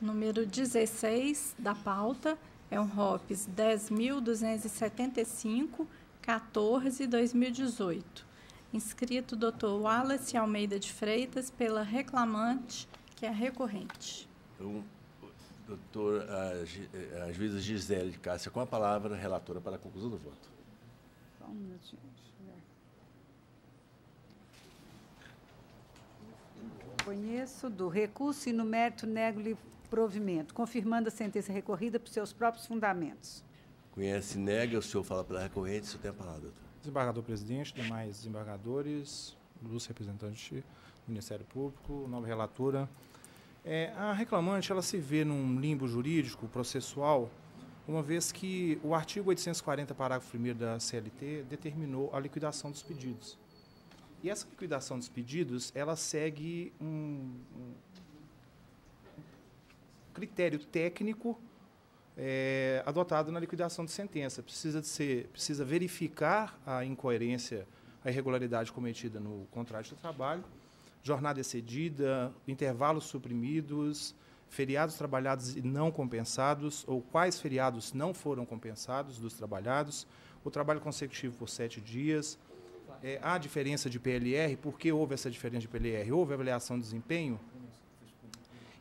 Número 16 da pauta é um ROPS 10.275-14-2018. Inscrito Dr. Wallace Almeida de Freitas, pela reclamante, que é recorrente. Então, doutor, a juíza Gisele de Cássia, com a palavra, relatora para a conclusão do voto. Só um minutinho. Conheço do recurso e no mérito nego-lhe provimento, confirmando a sentença recorrida por seus próprios fundamentos. Conhece, nega, o senhor fala pela recorrente, o senhor tem a palavra, doutor. Desembargador presidente, demais desembargadores, luz representante do Ministério Público, nova relatora. A reclamante ela se vê num limbo jurídico, processual, uma vez que o artigo 840, parágrafo 1º da CLT, determinou a liquidação dos pedidos. E essa liquidação dos pedidos, ela segue um critério técnico adotado na liquidação de sentença. Precisa verificar a incoerência, a irregularidade cometida no contrato de trabalho, jornada excedida, intervalos suprimidos, feriados trabalhados e não compensados, ou quais feriados não foram compensados dos trabalhados, o trabalho consecutivo por 7 dias, há diferença de PLR. Por que houve essa diferença de PLR? Houve avaliação de desempenho?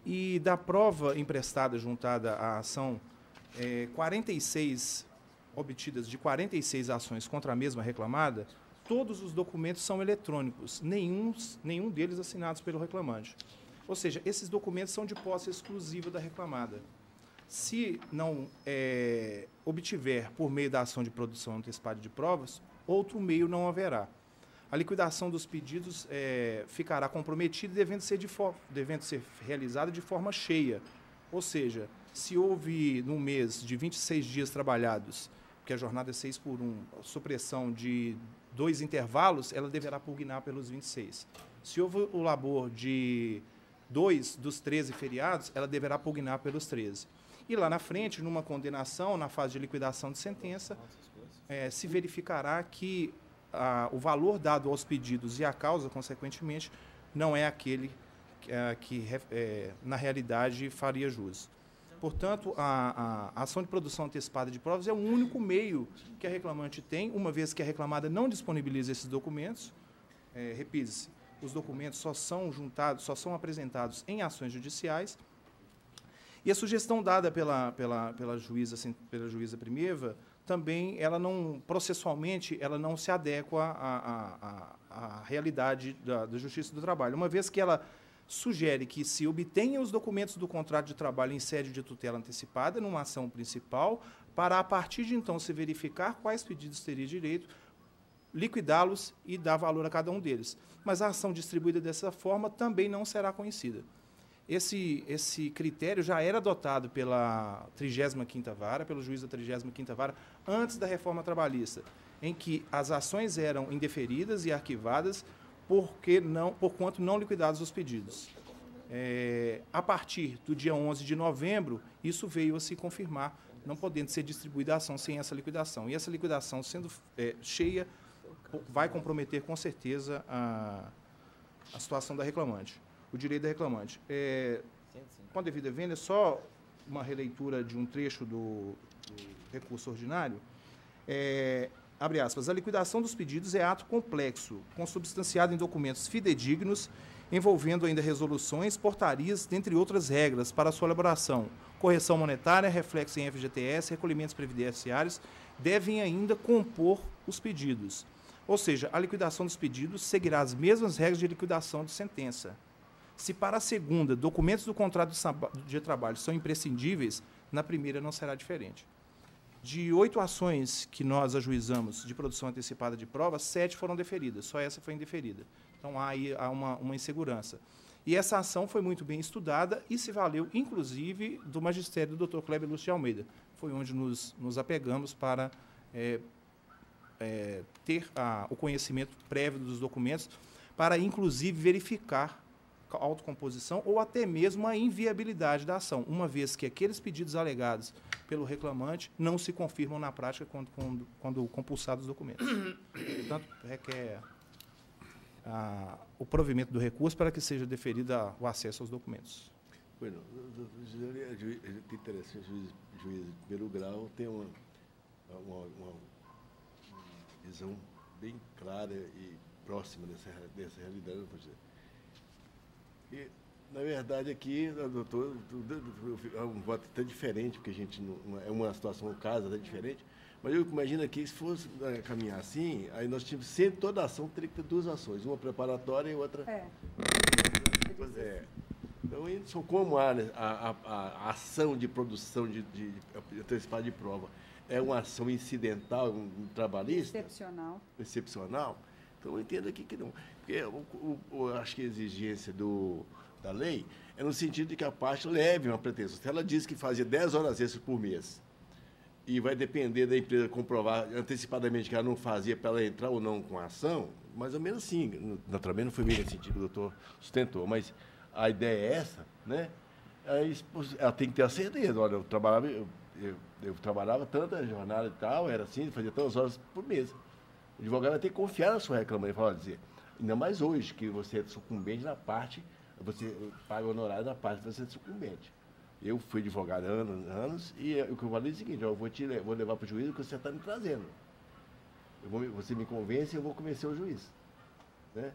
E da prova emprestada juntada à ação, 46 obtidas de 46 ações contra a mesma reclamada, todos os documentos são eletrônicos, nenhum deles assinados pelo reclamante. Ou seja, esses documentos são de posse exclusiva da reclamada. Se não obtiver por meio da ação de produção antecipada de provas, outro meio não haverá. A liquidação dos pedidos ficará comprometida, devendo ser realizada de forma cheia. Ou seja, se houve, num mês de 26 dias trabalhados, que a jornada é 6 por 1, supressão de 2 intervalos, ela deverá pugnar pelos 26. Se houve o labor de 2 dos 13 feriados, ela deverá pugnar pelos 13. E lá na frente, numa condenação, na fase de liquidação de sentença, se verificará que o valor dado aos pedidos e a causa, consequentemente, não é aquele que na realidade, faria jus. Portanto, a ação de produção antecipada de provas é o único meio que a reclamante tem, uma vez que a reclamada não disponibiliza esses documentos. Repite-se, os documentos só são apresentados em ações judiciais. E a sugestão dada pela juíza Primeva, também, processualmente, ela não se adequa à realidade da Justiça do Trabalho, uma vez que ela sugere que se obtenha os documentos do contrato de trabalho em sede de tutela antecipada, numa ação principal, para, a partir de então, se verificar quais pedidos teria direito, liquidá-los e dar valor a cada um deles. Mas a ação distribuída dessa forma também não será conhecida. Esse critério já era adotado pela 35ª Vara, pelo juiz da 35ª Vara, antes da reforma trabalhista, em que as ações eram indeferidas e arquivadas porquanto não liquidados os pedidos. A partir do dia 11 de novembro, isso veio a se confirmar, não podendo ser distribuída a ação sem essa liquidação. E essa liquidação, sendo cheia, vai comprometer, com certeza, a situação da reclamante, o direito da reclamante. Com a devida vênia, só uma releitura de um trecho do recurso ordinário. Abre aspas, a liquidação dos pedidos é ato complexo, consubstanciado em documentos fidedignos, envolvendo ainda resoluções, portarias, dentre outras regras, para sua elaboração. Correção monetária, reflexo em FGTS, recolhimentos previdenciários, devem ainda compor os pedidos. Ou seja, a liquidação dos pedidos seguirá as mesmas regras de liquidação de sentença. Se para a segunda, documentos do contrato de trabalho são imprescindíveis, na primeira não será diferente. De 8 ações que nós ajuizamos de produção antecipada de provas, 7 foram deferidas, só essa foi indeferida. Então, há uma insegurança. E essa ação foi muito bem estudada e se valeu, inclusive, do magistério do Dr. Kleber Lúcio de Almeida. Foi onde nos apegamos para ter o conhecimento prévio dos documentos, para, inclusive, verificar a autocomposição ou até mesmo a inviabilidade da ação, uma vez que aqueles pedidos alegados pelo reclamante não se confirmam na prática quando compulsados os documentos. Portanto, requer o provimento do recurso para que seja deferido o acesso aos documentos. Bueno, que interessante, juiz de primeiro grau tem uma visão bem clara e próxima dessa realidade, não pode dizer. E, na verdade, aqui, doutor, é um voto até diferente, porque a gente não é uma situação, um caso até diferente, mas eu imagino que se fosse caminhar assim, aí nós tínhamos sempre, toda ação teria que ter duas ações, uma preparatória e outra... Então, são como a ação de produção de antecipada de prova é uma ação incidental, um trabalhista... Excepcional. Então, eu entendo aqui que não. Porque eu acho que a exigência da lei é no sentido de que a parte leve uma pretensão. Se ela diz que fazia 10 horas extras por mês e vai depender da empresa comprovar antecipadamente que ela não fazia para ela entrar ou não com a ação, mais ou menos sim. Naturalmente não foi bem nesse sentido que o doutor sustentou, mas a ideia é essa, né? Ela tem que ter a certeza. Olha, eu trabalhava tanta jornada e tal, era assim, fazia tantas horas por mês. O advogado vai ter que confiar na sua reclamação e falar, dizer, ainda mais hoje, que você é sucumbente na parte, você paga honorário na parte de você é sucumbente. Eu fui advogado há anos e o que eu falei é o seguinte, eu vou levar para o juiz o que você está me trazendo. Você me convence e eu vou convencer o juiz. Né?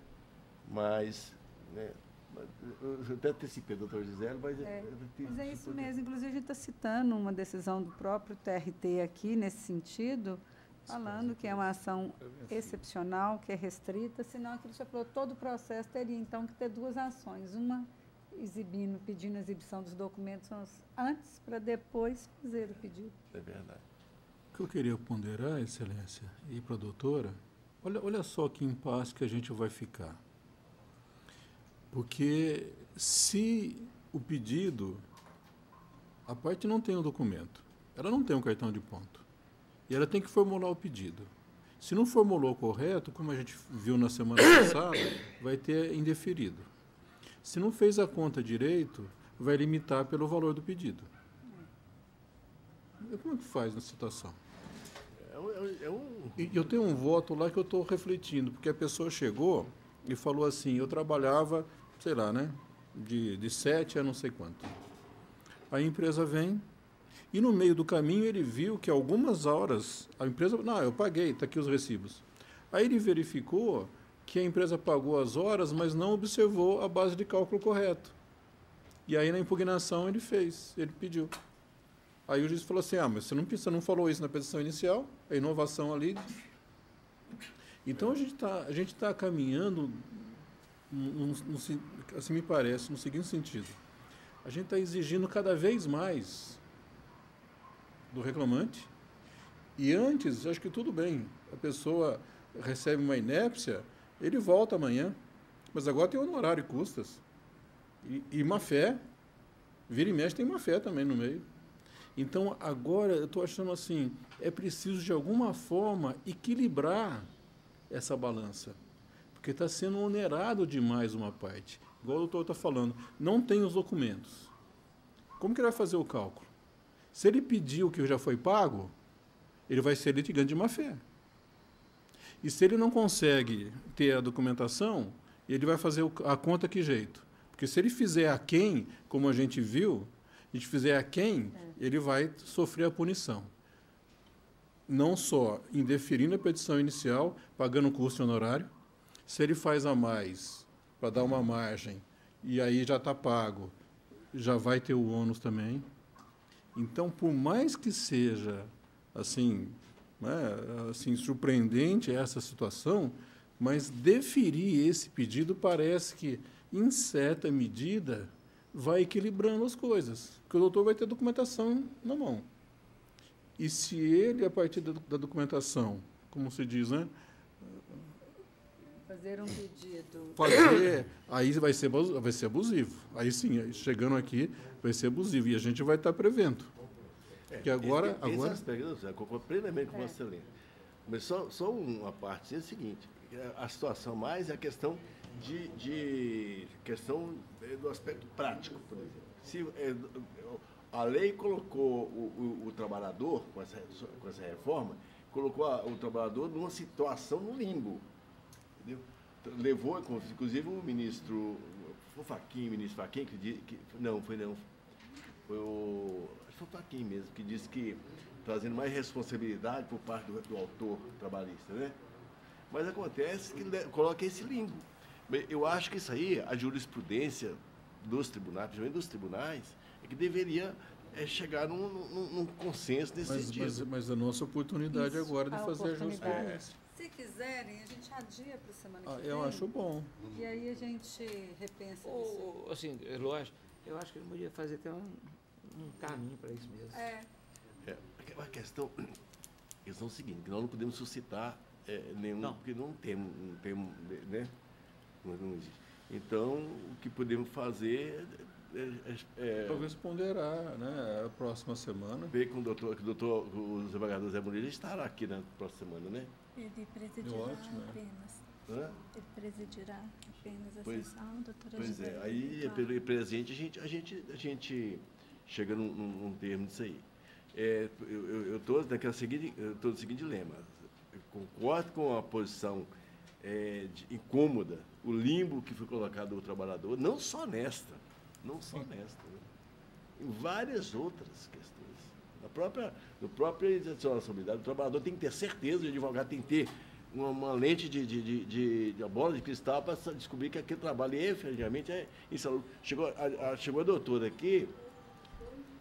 Mas, né, eu até antecipei, doutor Gisele, mas... Mas é isso mesmo. Inclusive, a gente está citando uma decisão do próprio TRT aqui, nesse sentido, falando que é uma ação excepcional, que é restrita, senão aquilo que você falou, todo o processo teria, então, que ter duas ações. Uma pedindo a exibição dos documentos antes, para depois fazer o pedido. É verdade. O que eu queria ponderar, Excelência, e para a doutora, olha só que impasse que a gente vai ficar. Porque se o pedido, a parte não tem o documento, ela não tem um cartão de ponto, e ela tem que formular o pedido. Se não formulou correto, como a gente viu na semana passada, vai ter indeferido. Se não fez a conta direito, vai limitar pelo valor do pedido. Como é que faz nessa situação? E eu tenho um voto lá que eu estou refletindo, porque a pessoa chegou e falou assim, eu trabalhava, sei lá, né, de 7 a não sei quanto. A empresa vem e no meio do caminho ele viu que algumas horas, a empresa, não, eu paguei, está aqui os recibos. Aí ele verificou que a empresa pagou as horas, mas não observou a base de cálculo correto. E aí na impugnação ele pediu. Aí o juiz falou assim, mas você não falou isso na petição inicial, a inovação ali. Então a gente tá caminhando, assim me parece, no seguinte sentido. A gente está exigindo cada vez mais do reclamante, e antes, acho que tudo bem, a pessoa recebe uma inépcia, ele volta amanhã, mas agora tem honorário e custas. E má-fé, vira e mexe, tem má-fé também no meio. Então, agora, eu estou achando assim, é preciso, de alguma forma, equilibrar essa balança, porque está sendo onerado demais uma parte. Igual o doutor está falando, não tem os documentos. Como que ele vai fazer o cálculo? Se ele pedir o que já foi pago, ele vai ser litigante de má-fé. E se ele não consegue ter a documentação, ele vai fazer a conta que jeito? Porque se ele fizer aquém, como a gente viu, ele vai sofrer a punição. Não só indeferindo a petição inicial, pagando custo e honorário, se ele faz a mais para dar uma margem, e aí já está pago, já vai ter o ônus também. Então, por mais que seja assim, surpreendente essa situação, mas deferir esse pedido parece que, em certa medida, vai equilibrando as coisas, porque o doutor vai ter documentação na mão. E se ele, a partir da documentação, como se diz, né? Fazer um pedido. Aí vai ser abusivo. Aí sim, chegando aqui, vai ser abusivo. E a gente vai estar prevendo. Porque agora... Esse aspecto, eu concordo plenamente com você, Helena. Mas só uma parte, é o seguinte, a situação mais é a questão questão do aspecto prático, por exemplo. Se a lei colocou o trabalhador, com essa reforma, colocou o trabalhador numa situação no limbo. Entendeu? Levou, inclusive o ministro Foi o Fachin, o ministro Fachin, não. Foi o... Acho que foi o Fachin mesmo, que disse que trazendo mais responsabilidade por parte do autor trabalhista, né? Mas acontece que ele coloca esse limbo. Eu acho que isso aí, a jurisprudência dos tribunais, principalmente dos tribunais, é que deveria chegar num consenso nesse sentido. Mas a nossa oportunidade agora de fazer ajustes. Se quiserem, a gente adia para a semana que vem. Eu acho bom. E aí a gente repensa isso. Assim, lógico, eu acho que ele podia fazer até um caminho para isso mesmo. A questão é o seguinte, que nós não podemos suscitar nenhum, porque não temos, né? Não existe. Então, o que podemos fazer talvez ponderar, né, a próxima semana. Ver com o desembargador Zé Murilo estará aqui na próxima semana, né? Ele presidirá apenas. Hã? Ele presidirá apenas a sessão, doutora Pois Gisele. aí pelo presente a gente chega num termo disso aí. Eu estou no seguinte dilema. Eu concordo com a posição incômoda, o limbo que foi colocado ao trabalhador, não só nesta, né? Em várias outras questões. No próprio exercício da responsabilidade, o trabalhador tem que ter certeza, o advogado tem que ter uma lente de bola de cristal para descobrir que aquele trabalho efetivamente é insalubre. Chegou a doutora aqui.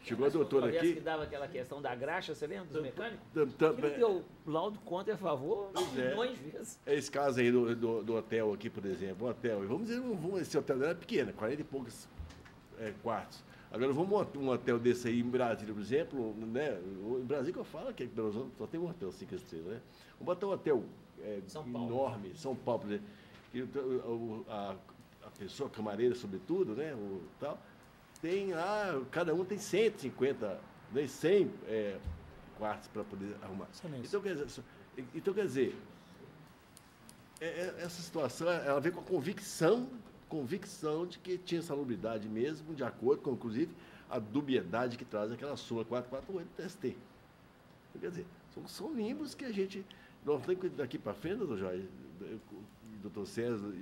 Que dava aquela questão da graxa, você lembra dos mecânicos? Ele deu laudo contra e a favor milhões de vezes. Esse caso aí do hotel aqui, por exemplo, vamos dizer, esse hotel era pequeno, 40 e poucos quartos. Agora, vamos um hotel desse aí em Brasília, por exemplo, né? Em Brasília que eu falo que só tem um hotel 5 estrelas, né? Vamos botar um hotel enorme, São Paulo, por exemplo, que a pessoa, camareira sobretudo, né? Tal, tem lá, cada um tem 150, né? 100 quartos para poder arrumar. Então, quer dizer, essa situação, ela vem com a convicção de que tinha salubridade mesmo, de acordo com, inclusive, a dubiedade que traz aquela súmula 448 do TST. Então, quer dizer, são limbos que a gente... Nós temos que, daqui para frente, doutor Jorge, doutor César,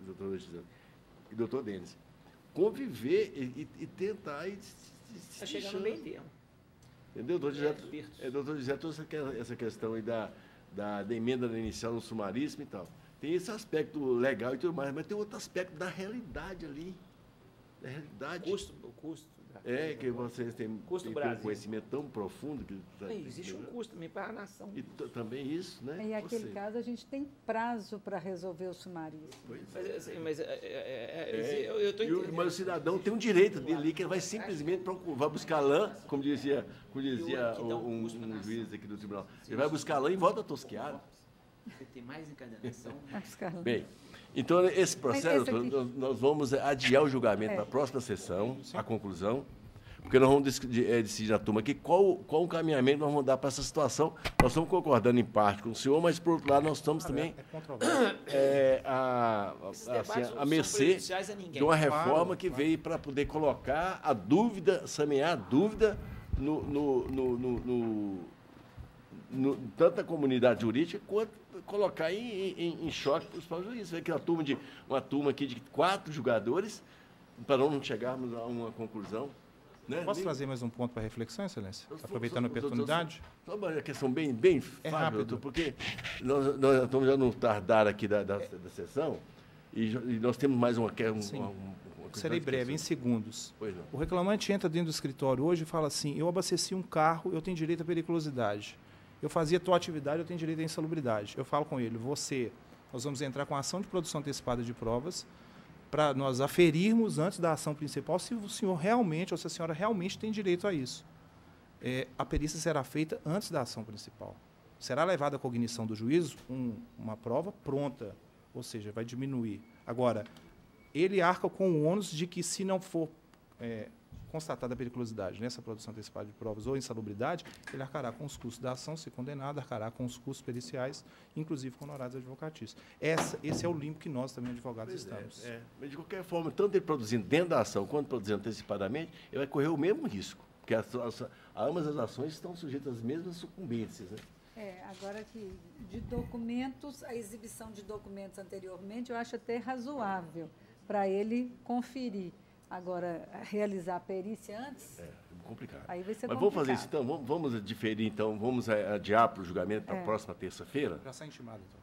doutor Gisele, e doutor Denis, conviver e tentar... Está chegando no meio termo. Entendeu? Doutor Gisele trouxe essa questão aí da emenda inicial no sumaríssimo e tal. Tem esse aspecto legal e tudo mais, mas tem outro aspecto da realidade ali. Da realidade. O custo. Que vocês têm um conhecimento tão profundo. Existe um custo também para a nação. E também isso, né? E naquele caso, a gente tem prazo para resolver o sumaríssimo. Eu estou entendendo. Mas o cidadão tem um direito dele ali, que ele vai simplesmente vai buscar lã, como dizia um juiz aqui do tribunal. Ele vai buscar lã e volta tosqueado. Tem mais encadenação. Bem, então esse processo, nós vamos adiar o julgamento para a próxima sessão, a conclusão, porque nós vamos decidir na turma aqui qual o encaminhamento nós vamos dar para essa situação. Nós estamos concordando em parte com o senhor, mas, por outro lado, nós estamos também a mercê de uma reforma que veio para poder colocar a dúvida, sanear a dúvida tanto na comunidade jurídica quanto colocar em choque os próprios juízes. Uma turma aqui de 4 julgadores, para não chegarmos a uma conclusão. Né? Posso trazer mais um ponto para reflexão, Excelência? Aproveitando a oportunidade. Só uma questão bem rápida, porque nós estamos já no tardar aqui da sessão e nós temos mais uma Serei breve, em segundos. Pois não. O reclamante entra dentro do escritório hoje e fala assim: eu abasteci um carro, eu tenho direito à periculosidade. Eu fazia tua atividade, eu tenho direito à insalubridade. Eu falo com ele: nós vamos entrar com a ação de produção antecipada de provas para nós aferirmos antes da ação principal se o senhor realmente ou se a senhora realmente tem direito a isso. A perícia será feita antes da ação principal. Será levada à cognição do juízo uma prova pronta, ou seja, vai diminuir. Agora, ele arca com o ônus de que, se não for constatada a periculosidade nessa produção antecipada de provas ou insalubridade, ele arcará com os custos da ação, se condenado, arcará com os custos periciais, inclusive com honorários advocatícios. Esse é o limbo que nós, também, advogados, estamos. Mas, de qualquer forma, tanto ele produzindo dentro da ação quanto produzindo antecipadamente, ele vai correr o mesmo risco, porque ambas as ações estão sujeitas às mesmas sucumbências, né? Agora que de documentos, a exibição de documentos anteriormente, eu acho até razoável. para ele conferir. Agora, realizar a perícia antes... É complicado. Aí vai ser Mas complicado. vamos fazer isso, então? Vamos diferir, então? Vamos adiar para o julgamento para a próxima terça-feira? Já está intimado, então.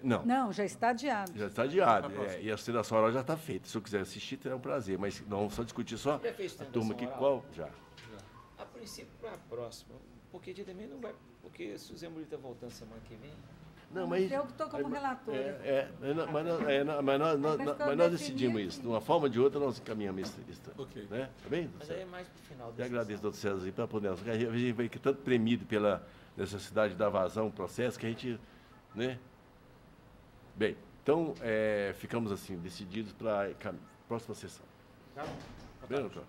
Não. Não, já está adiado. Já está adiado. E a sustentação oral já está feita. Se eu quiser assistir, terá um prazer. Mas não vamos só discutir só a turma aqui. Qual? Já. A princípio, para a próxima. Porque dia também não vai... Porque se o Zé Murilo está voltando semana que vem... Não, mas eu que estou como relatora. Mas nós decidimos isso. De uma forma ou de outra, nós encaminhamos esse lista. Ok. Né? Tá bem? Mas aí é mais para o final. Eu agradeço, doutor César, pela poder. A gente vai tanto premido pela necessidade da vazão, ao processo, que a gente... Né? Bem, então, ficamos assim, decididos para a próxima sessão. Tá? Bem, doutor?